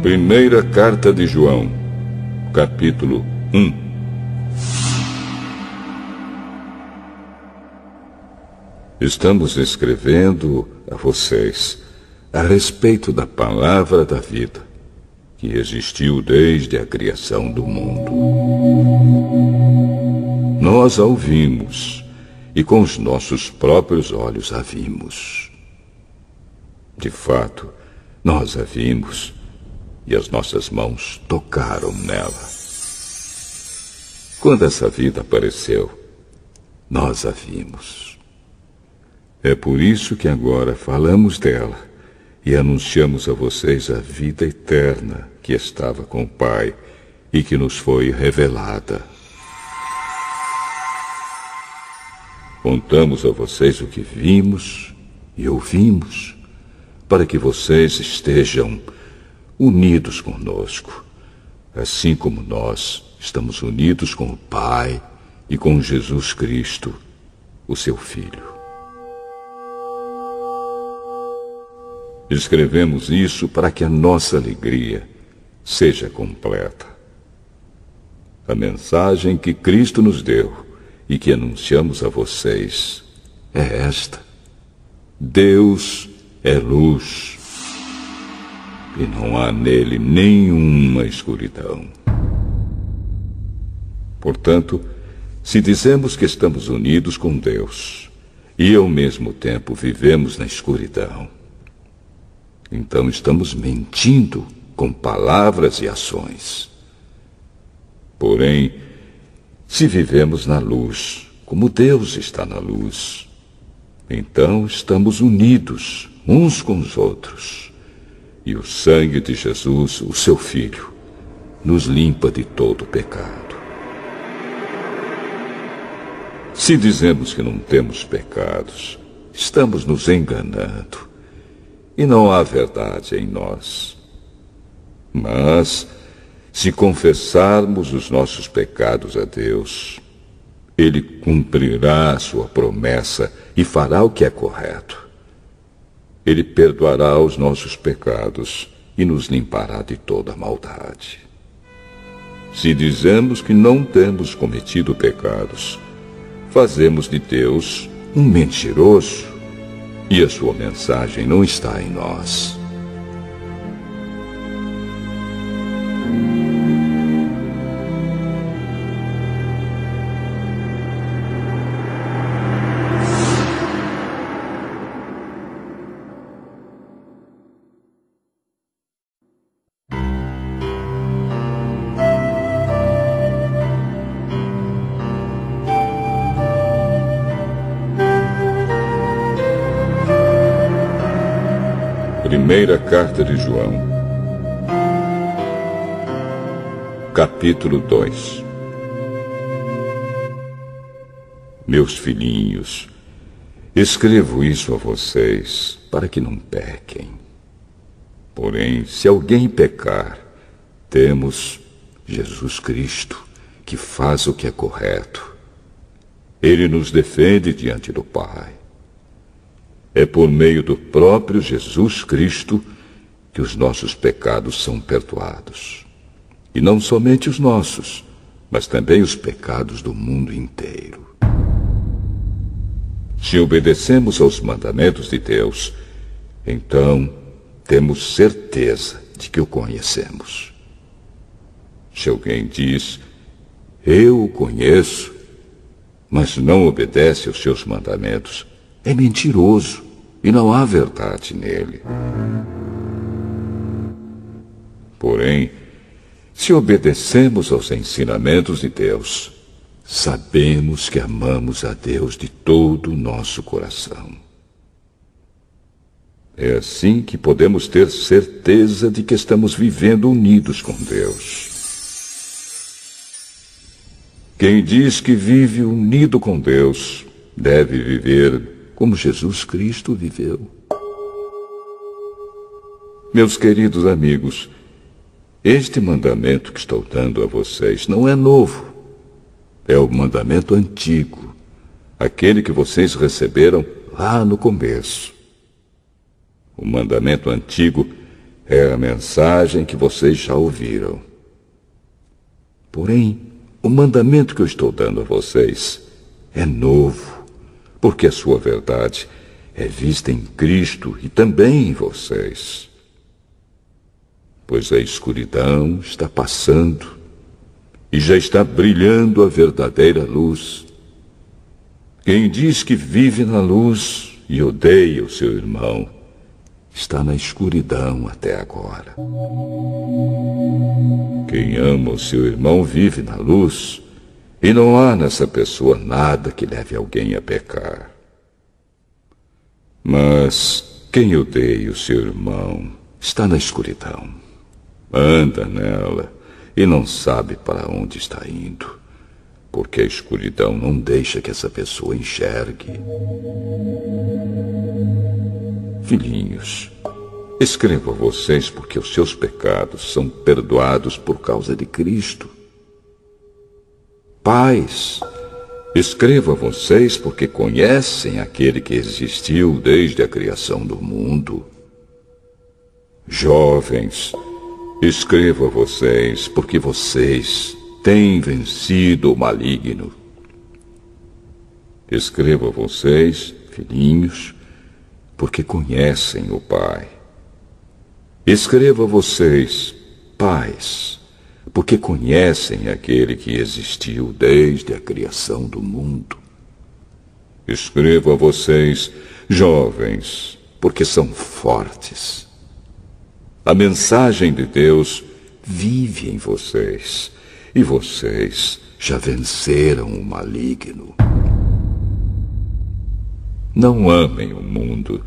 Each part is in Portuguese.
Primeira Carta de João, capítulo 1. Estamos escrevendo a vocês a respeito da palavra da vida, que existiu desde a criação do mundo. Nós a ouvimos e com os nossos próprios olhos a vimos. De fato, nós a vimos e as nossas mãos tocaram nela. Quando essa vida apareceu, nós a vimos. É por isso que agora falamos dela e anunciamos a vocês a vida eterna que estava com o Pai e que nos foi revelada. Contamos a vocês o que vimos e ouvimos, para que vocês estejam unidos conosco, assim como nós estamos unidos com o Pai e com Jesus Cristo, o seu Filho. Escrevemos isso para que a nossa alegria seja completa. A mensagem que Cristo nos deu e que anunciamos a vocês é esta: Deus é luz e não há nele nenhuma escuridão. Portanto, se dizemos que estamos unidos com Deus e ao mesmo tempo vivemos na escuridão, então estamos mentindo com palavras e ações. Porém, se vivemos na luz, como Deus está na luz, então estamos unidos uns com os outros. E o sangue de Jesus, o seu Filho, nos limpa de todo pecado. Se dizemos que não temos pecados, estamos nos enganando e não há verdade em nós. Mas, se confessarmos os nossos pecados a Deus, Ele cumprirá a sua promessa e fará o que é correto. Ele perdoará os nossos pecados e nos limpará de toda maldade. Se dizemos que não temos cometido pecados, fazemos de Deus um mentiroso e a sua mensagem não está em nós. Primeira Carta de João, capítulo 2. Meus filhinhos, escrevo isso a vocês para que não pequem. Porém, se alguém pecar, temos Jesus Cristo, que faz o que é correto. Ele nos defende diante do Pai. É por meio do próprio Jesus Cristo que os nossos pecados são perdoados. E não somente os nossos, mas também os pecados do mundo inteiro. Se obedecemos aos mandamentos de Deus, então temos certeza de que o conhecemos. Se alguém diz, eu o conheço, mas não obedece aos seus mandamentos, é mentiroso e não há verdade nele. Porém, se obedecemos aos ensinamentos de Deus, sabemos que amamos a Deus de todo o nosso coração. É assim que podemos ter certeza de que estamos vivendo unidos com Deus. Quem diz que vive unido com Deus deve viver como Jesus Cristo viveu. Meus queridos amigos, este mandamento que estou dando a vocês não é novo. É o mandamento antigo, aquele que vocês receberam lá no começo. O mandamento antigo é a mensagem que vocês já ouviram. Porém, o mandamento que eu estou dando a vocês é novo, porque a sua verdade é vista em Cristo e também em vocês. Pois a escuridão está passando e já está brilhando a verdadeira luz. Quem diz que vive na luz e odeia o seu irmão, está na escuridão até agora. Quem ama o seu irmão vive na luz, e não há nessa pessoa nada que leve alguém a pecar. Mas quem odeia o seu irmão está na escuridão. Anda nela e não sabe para onde está indo, porque a escuridão não deixa que essa pessoa enxergue. Filhinhos, escrevo a vocês porque os seus pecados são perdoados por causa de Cristo. Pais, escrevo a vocês porque conhecem aquele que existiu desde a criação do mundo. Jovens, escrevo a vocês porque vocês têm vencido o maligno. Escrevo a vocês, filhinhos, porque conhecem o Pai. Escrevo a vocês, pais, porque conhecem aquele que existiu desde a criação do mundo. Escrevo a vocês, jovens, porque são fortes. A mensagem de Deus vive em vocês, e vocês já venceram o maligno. Não amem o mundo,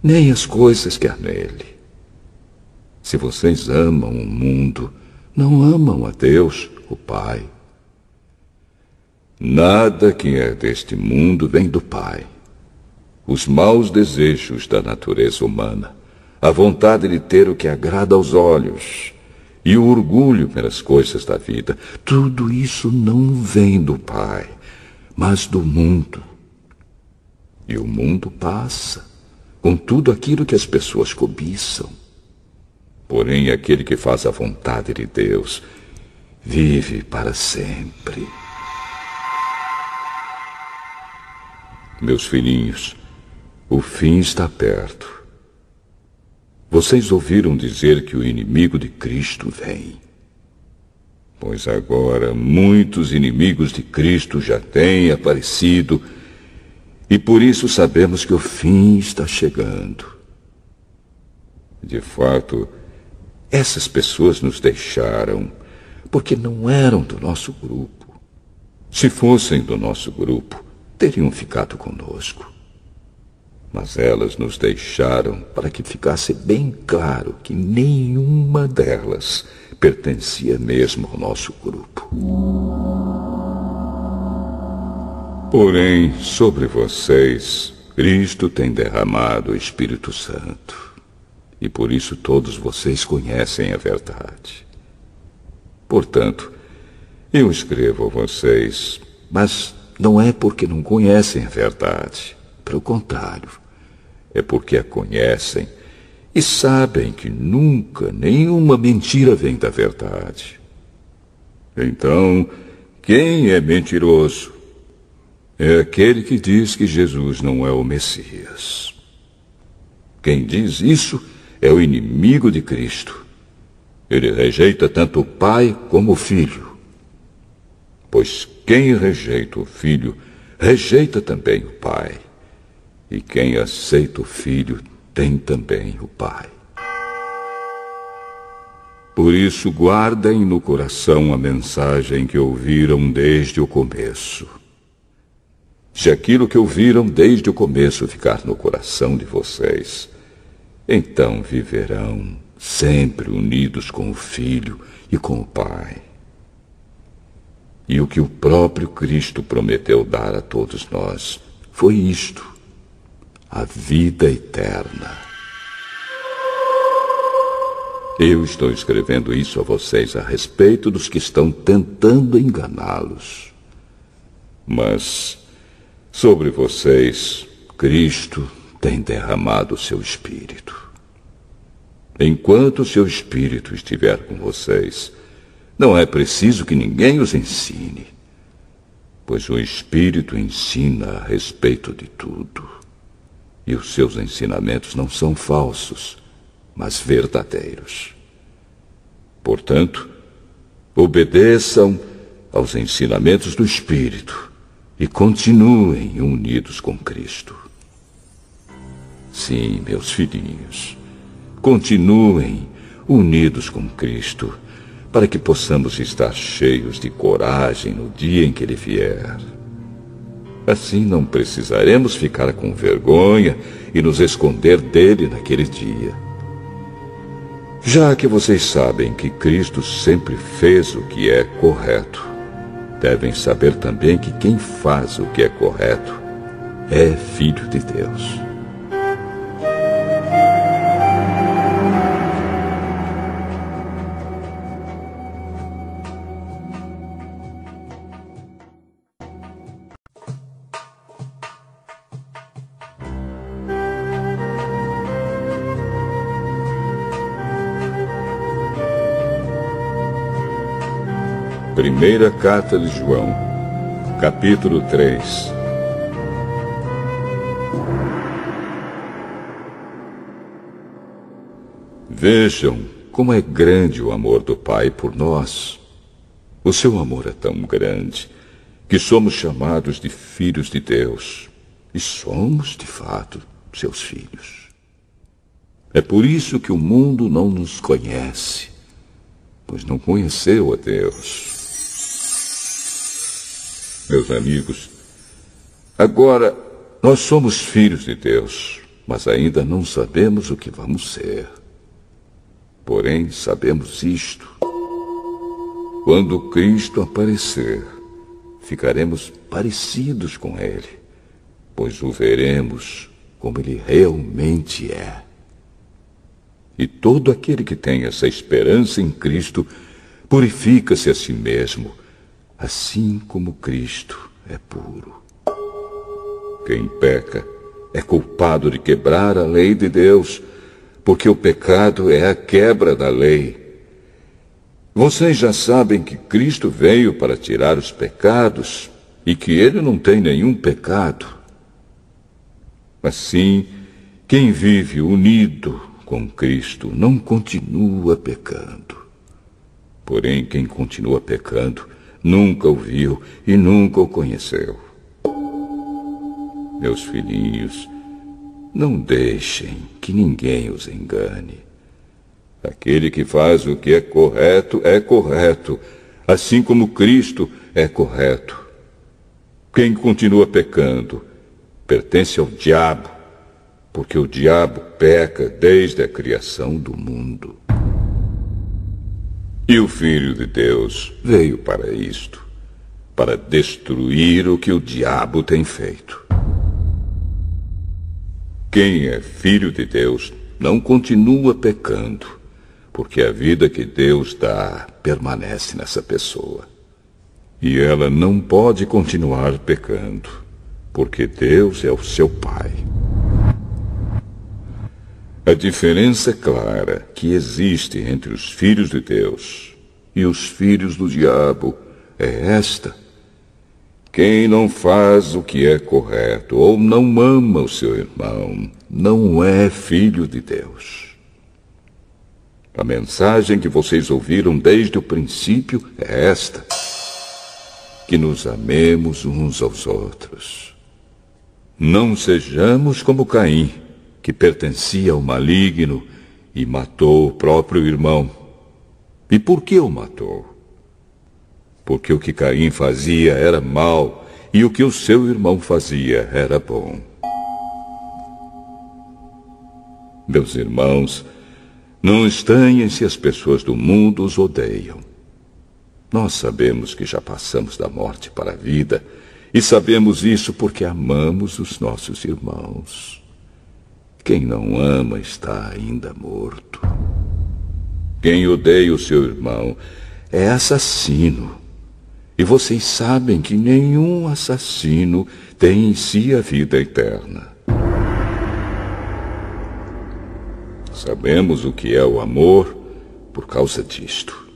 nem as coisas que há nele. Se vocês amam o mundo, não amam a Deus, o Pai. Nada que é deste mundo vem do Pai. Os maus desejos da natureza humana, a vontade de ter o que agrada aos olhos e o orgulho pelas coisas da vida, tudo isso não vem do Pai, mas do mundo. E o mundo passa, com tudo aquilo que as pessoas cobiçam. Porém, aquele que faz a vontade de Deus vive para sempre. Meus filhinhos, o fim está perto. Vocês ouviram dizer que o inimigo de Cristo vem. Pois agora muitos inimigos de Cristo já têm aparecido, e por isso sabemos que o fim está chegando. De fato, essas pessoas nos deixaram porque não eram do nosso grupo. Se fossem do nosso grupo, teriam ficado conosco. Mas elas nos deixaram para que ficasse bem claro que nenhuma delas pertencia mesmo ao nosso grupo. Porém, sobre vocês, Cristo tem derramado o Espírito Santo. E por isso todos vocês conhecem a verdade. Portanto, eu escrevo a vocês, mas não é porque não conhecem a verdade. Pelo contrário, é porque a conhecem e sabem que nunca nenhuma mentira vem da verdade. Então, quem é mentiroso? É aquele que diz que Jesus não é o Messias. Quem diz isso é o inimigo de Cristo. Ele rejeita tanto o Pai como o Filho. Pois quem rejeita o Filho, rejeita também o Pai. E quem aceita o Filho, tem também o Pai. Por isso, guardem no coração a mensagem que ouviram desde o começo. Se aquilo que ouviram desde o começo ficar no coração de vocês, então viverão sempre unidos com o Filho e com o Pai. E o que o próprio Cristo prometeu dar a todos nós foi isto: a vida eterna. Eu estou escrevendo isso a vocês a respeito dos que estão tentando enganá-los. Mas sobre vocês, Cristo tem derramado o seu Espírito. Enquanto seu Espírito estiver com vocês, não é preciso que ninguém os ensine, pois o Espírito ensina a respeito de tudo. E os seus ensinamentos não são falsos, mas verdadeiros. Portanto, obedeçam aos ensinamentos do Espírito e continuem unidos com Cristo. Sim, meus filhinhos, continuem unidos com Cristo, para que possamos estar cheios de coragem no dia em que Ele vier. Assim não precisaremos ficar com vergonha e nos esconder dele naquele dia. Já que vocês sabem que Cristo sempre fez o que é correto, devem saber também que quem faz o que é correto é filho de Deus. Primeira Carta de João, capítulo 3. Vejam como é grande o amor do Pai por nós. O seu amor é tão grande que somos chamados de filhos de Deus. E somos, de fato, seus filhos. É por isso que o mundo não nos conhece, pois não conheceu a Deus. Meus amigos, agora nós somos filhos de Deus, mas ainda não sabemos o que vamos ser. Porém, sabemos isto: quando Cristo aparecer, ficaremos parecidos com Ele, pois o veremos como Ele realmente é. E todo aquele que tem essa esperança em Cristo purifica-se a si mesmo, assim como Cristo é puro. Quem peca é culpado de quebrar a lei de Deus, porque o pecado é a quebra da lei. Vocês já sabem que Cristo veio para tirar os pecados e que Ele não tem nenhum pecado. Assim, quem vive unido com Cristo não continua pecando. Porém, quem continua pecando nunca o viu e nunca o conheceu. Meus filhinhos, não deixem que ninguém os engane. Aquele que faz o que é correto, assim como Cristo é correto. Quem continua pecando pertence ao diabo, porque o diabo peca desde a criação do mundo. E o Filho de Deus veio para isto, para destruir o que o diabo tem feito. Quem é filho de Deus não continua pecando, porque a vida que Deus dá permanece nessa pessoa. E ela não pode continuar pecando, porque Deus é o seu Pai. A diferença clara que existe entre os filhos de Deus e os filhos do diabo é esta: quem não faz o que é correto ou não ama o seu irmão não é filho de Deus. A mensagem que vocês ouviram desde o princípio é esta: que nos amemos uns aos outros. Não sejamos como Caim, que pertencia ao maligno e matou o próprio irmão. E por que o matou? Porque o que Caim fazia era mal e o que o seu irmão fazia era bom. Meus irmãos, não estranhem se as pessoas do mundo os odeiam. Nós sabemos que já passamos da morte para a vida, e sabemos isso porque amamos os nossos irmãos. Quem não ama está ainda morto. Quem odeia o seu irmão é assassino. E vocês sabem que nenhum assassino tem em si a vida eterna. Sabemos o que é o amor por causa disto.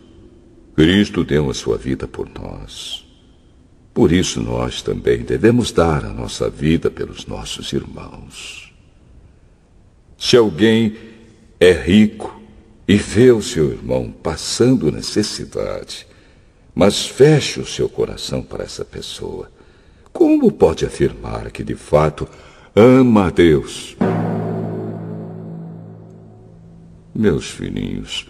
Cristo deu a sua vida por nós. Por isso nós também devemos dar a nossa vida pelos nossos irmãos. Se alguém é rico e vê o seu irmão passando necessidade, mas fecha o seu coração para essa pessoa, como pode afirmar que de fato ama a Deus? Meus filhinhos,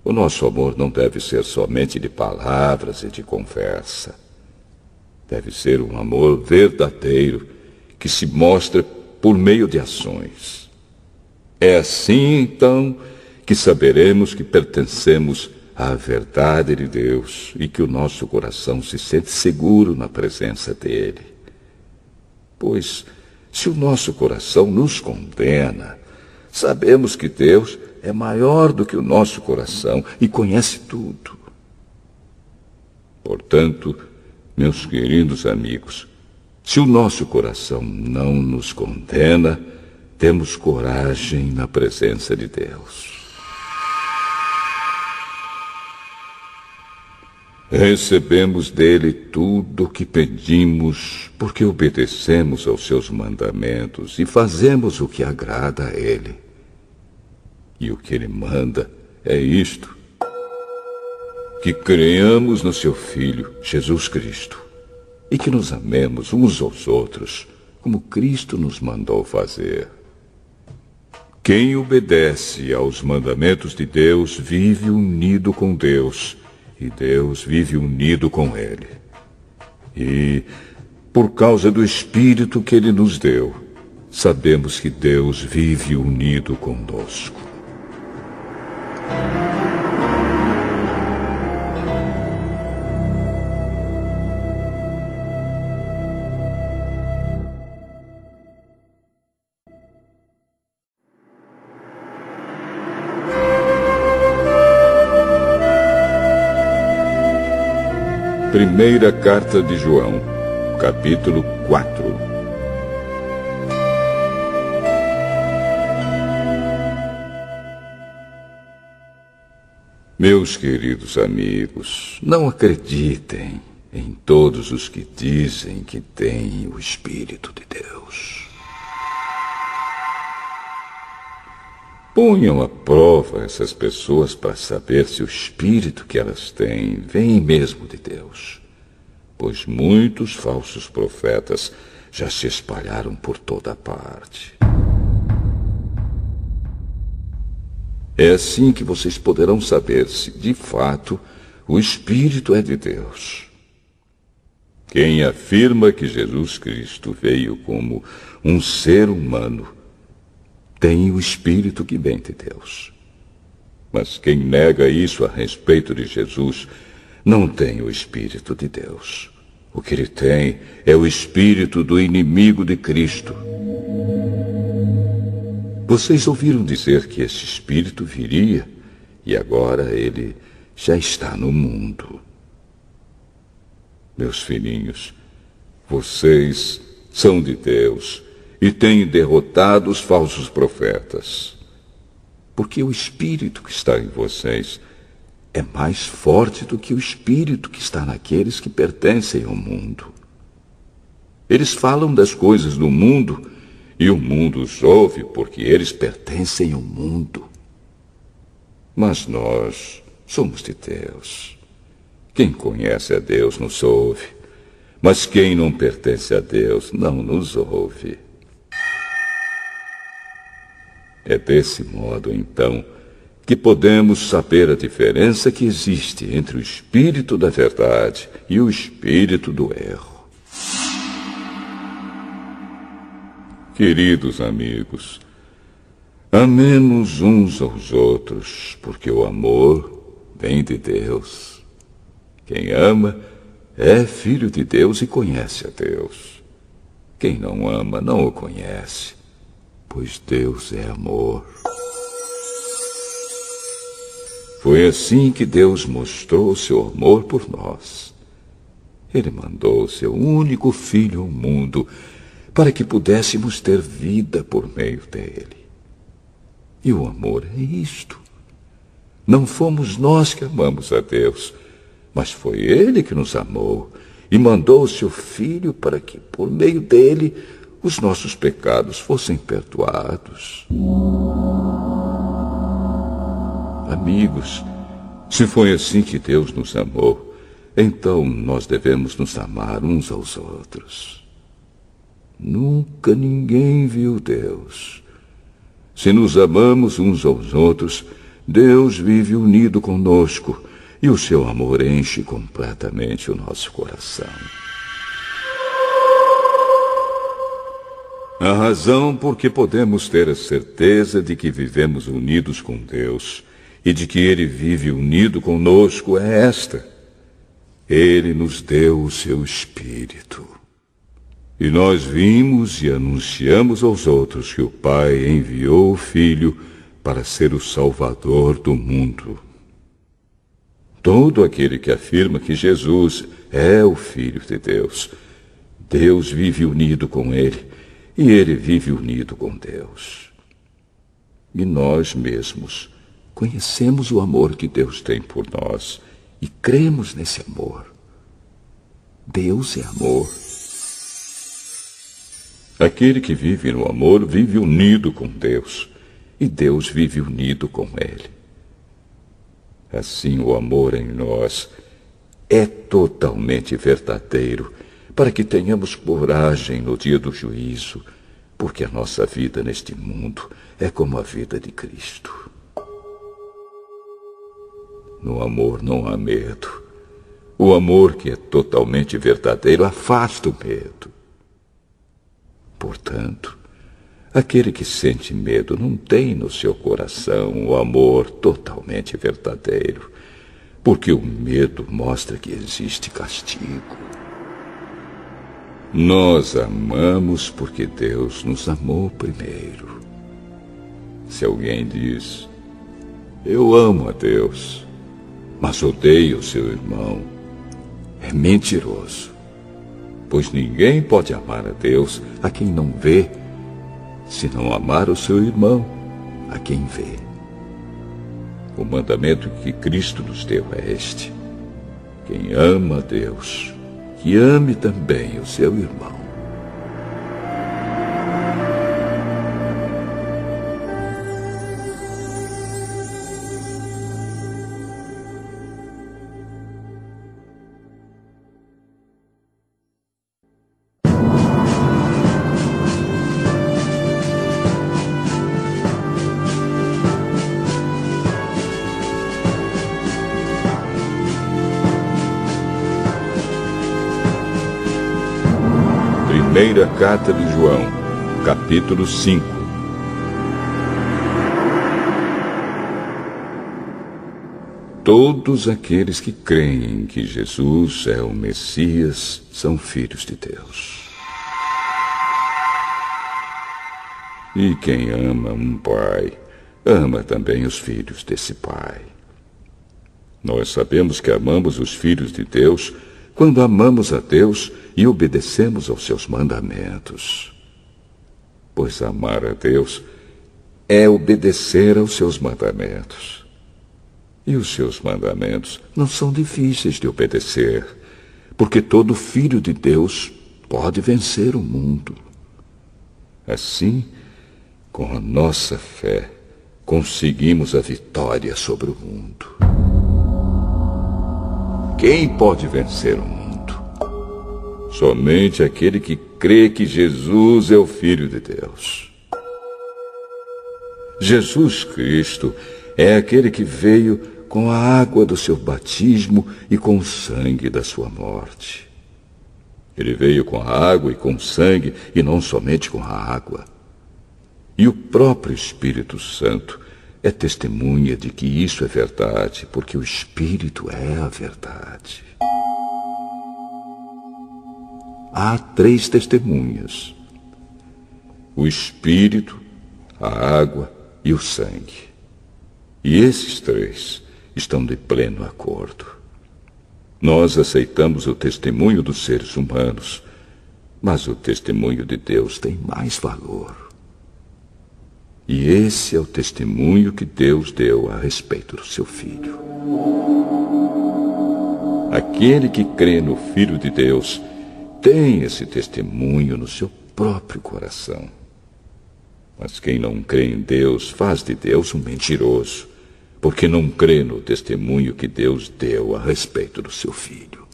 o nosso amor não deve ser somente de palavras e de conversa. Deve ser um amor verdadeiro que se mostra por meio de ações. É assim, então, que saberemos que pertencemos à verdade de Deus e que o nosso coração se sente seguro na presença dele. Pois, se o nosso coração nos condena, sabemos que Deus é maior do que o nosso coração e conhece tudo. Portanto, meus queridos amigos, se o nosso coração não nos condena, temos coragem na presença de Deus. Recebemos dele tudo o que pedimos, porque obedecemos aos seus mandamentos e fazemos o que agrada a ele. E o que ele manda é isto: que creamos no seu Filho, Jesus Cristo, e que nos amemos uns aos outros, como Cristo nos mandou fazer. Quem obedece aos mandamentos de Deus vive unido com Deus, e Deus vive unido com ele. E, por causa do Espírito que ele nos deu, sabemos que Deus vive unido conosco. Primeira Carta de João, capítulo 4. Meus queridos amigos, não acreditem em todos os que dizem que têm o Espírito de Deus. Ponham à prova essas pessoas para saber se o espírito que elas têm vem mesmo de Deus. Pois muitos falsos profetas já se espalharam por toda parte. É assim que vocês poderão saber se, de fato, o Espírito é de Deus. Quem afirma que Jesus Cristo veio como um ser humano tem o Espírito que vem de Deus. Mas quem nega isso a respeito de Jesus não tem o Espírito de Deus. O que ele tem é o espírito do inimigo de Cristo. Vocês ouviram dizer que esse espírito viria e agora ele já está no mundo. Meus filhinhos, vocês são de Deus e têm derrotado os falsos profetas. Porque o espírito que está em vocês é mais forte do que o espírito que está naqueles que pertencem ao mundo. Eles falam das coisas do mundo e o mundo os ouve porque eles pertencem ao mundo. Mas nós somos de Deus. Quem conhece a Deus nos ouve, mas quem não pertence a Deus não nos ouve. É desse modo, então, que podemos saber a diferença que existe entre o espírito da verdade e o espírito do erro. Queridos amigos, amemos uns aos outros, porque o amor vem de Deus. Quem ama é filho de Deus e conhece a Deus. Quem não ama não o conhece, pois Deus é amor. Foi assim que Deus mostrou seu amor por nós. Ele mandou seu único Filho ao mundo para que pudéssemos ter vida por meio dele. E o amor é isto. Não fomos nós que amamos a Deus, mas foi Ele que nos amou e mandou o seu Filho para que, por meio dele, os nossos pecados fossem perdoados. Amigos, se foi assim que Deus nos amou, então nós devemos nos amar uns aos outros. Nunca ninguém viu Deus. Se nos amamos uns aos outros, Deus vive unido conosco e o seu amor enche completamente o nosso coração. A razão por que podemos ter a certeza de que vivemos unidos com Deus e de que Ele vive unido conosco é esta: Ele nos deu o seu Espírito. E nós vimos e anunciamos aos outros que o Pai enviou o Filho para ser o Salvador do mundo. Todo aquele que afirma que Jesus é o Filho de Deus, Deus vive unido com ele e ele vive unido com Deus. E nós mesmos conhecemos o amor que Deus tem por nós e cremos nesse amor. Deus é amor. Aquele que vive no amor vive unido com Deus e Deus vive unido com ele. Assim, o amor em nós é totalmente verdadeiro, para que tenhamos coragem no dia do juízo, porque a nossa vida neste mundo é como a vida de Cristo. No amor não há medo. O amor que é totalmente verdadeiro afasta o medo. Portanto, aquele que sente medo não tem no seu coração o amor totalmente verdadeiro, porque o medo mostra que existe castigo. Nós amamos porque Deus nos amou primeiro. Se alguém diz, eu amo a Deus, mas odeio o seu irmão, é mentiroso, pois ninguém pode amar a Deus a quem não vê, se não amar o seu irmão, a quem vê. O mandamento que Cristo nos deu é este: quem ama a Deus, que ame também o seu irmão. Primeira Carta de João, capítulo 5. Todos aqueles que creem que Jesus é o Messias são filhos de Deus. E quem ama um pai, ama também os filhos desse pai. Nós sabemos que amamos os filhos de Deus quando amamos a Deus e obedecemos aos seus mandamentos. Pois amar a Deus é obedecer aos seus mandamentos. E os seus mandamentos não são difíceis de obedecer, porque todo filho de Deus pode vencer o mundo. Assim, com a nossa fé, conseguimos a vitória sobre o mundo. Quem pode vencer o mundo? Somente aquele que crê que Jesus é o Filho de Deus. Jesus Cristo é aquele que veio com a água do seu batismo e com o sangue da sua morte. Ele veio com a água e com o sangue, e não somente com a água. E o próprio Espírito Santo é testemunha de que isso é verdade, porque o Espírito é a verdade. Há 3 testemunhas: o Espírito, a água e o sangue. E esses 3 estão de pleno acordo. Nós aceitamos o testemunho dos seres humanos, mas o testemunho de Deus tem mais valor. E E esse é o testemunho que Deus deu a respeito do seu Filho. Aquele que crê no Filho de Deus tem esse testemunho no seu próprio coração. Mas quem não crê em Deus faz de Deus um mentiroso, porque não crê no testemunho que Deus deu a respeito do seu Filho.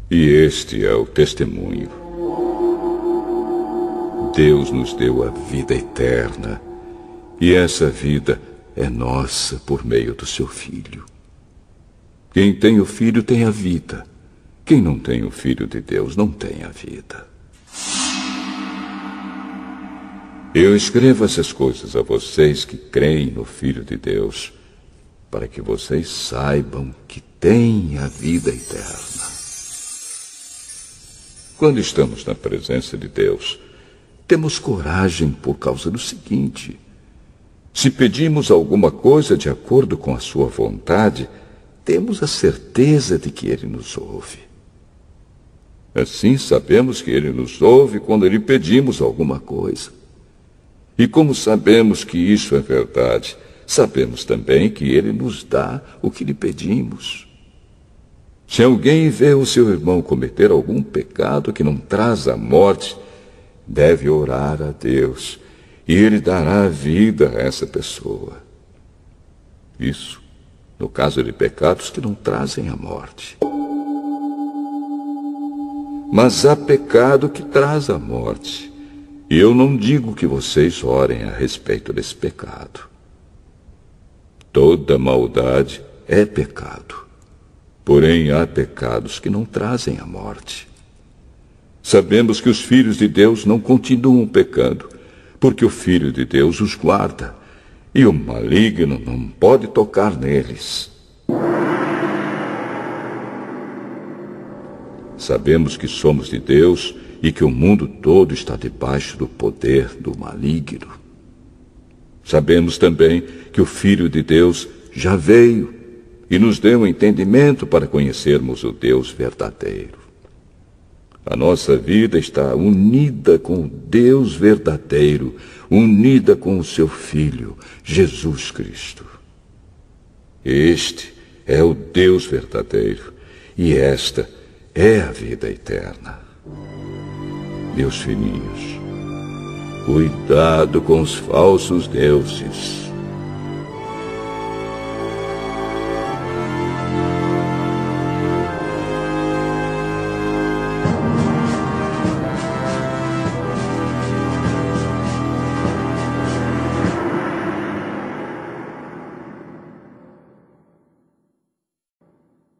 E este é o testemunho. Deus nos deu a vida eterna, e essa vida é nossa por meio do seu Filho. Quem tem o Filho tem a vida. Quem não tem o Filho de Deus não tem a vida. Eu escrevo essas coisas a vocês que creem no Filho de Deus, para que vocês saibam que têm a vida eterna. Quando estamos na presença de Deus, temos coragem por causa do seguinte: se pedimos alguma coisa de acordo com a sua vontade, temos a certeza de que Ele nos ouve. Assim sabemos que Ele nos ouve quando lhe pedimos alguma coisa. E como sabemos que isso é verdade, sabemos também que Ele nos dá o que lhe pedimos. Se alguém vê o seu irmão cometer algum pecado que não traz a morte, deve orar a Deus, e Ele dará vida a essa pessoa. Isso no caso de pecados que não trazem a morte. Mas há pecado que traz a morte, e eu não digo que vocês orem a respeito desse pecado. Toda maldade é pecado, porém há pecados que não trazem a morte. Sabemos que os filhos de Deus não continuam pecando, porque o Filho de Deus os guarda, e o maligno não pode tocar neles. Sabemos que somos de Deus e que o mundo todo está debaixo do poder do maligno. Sabemos também que o Filho de Deus já veio e nos deu entendimento para conhecermos o Deus verdadeiro. A nossa vida está unida com o Deus verdadeiro, unida com o seu Filho, Jesus Cristo. Este é o Deus verdadeiro, e esta é a vida eterna. Meus filhinhos, cuidado com os falsos deuses.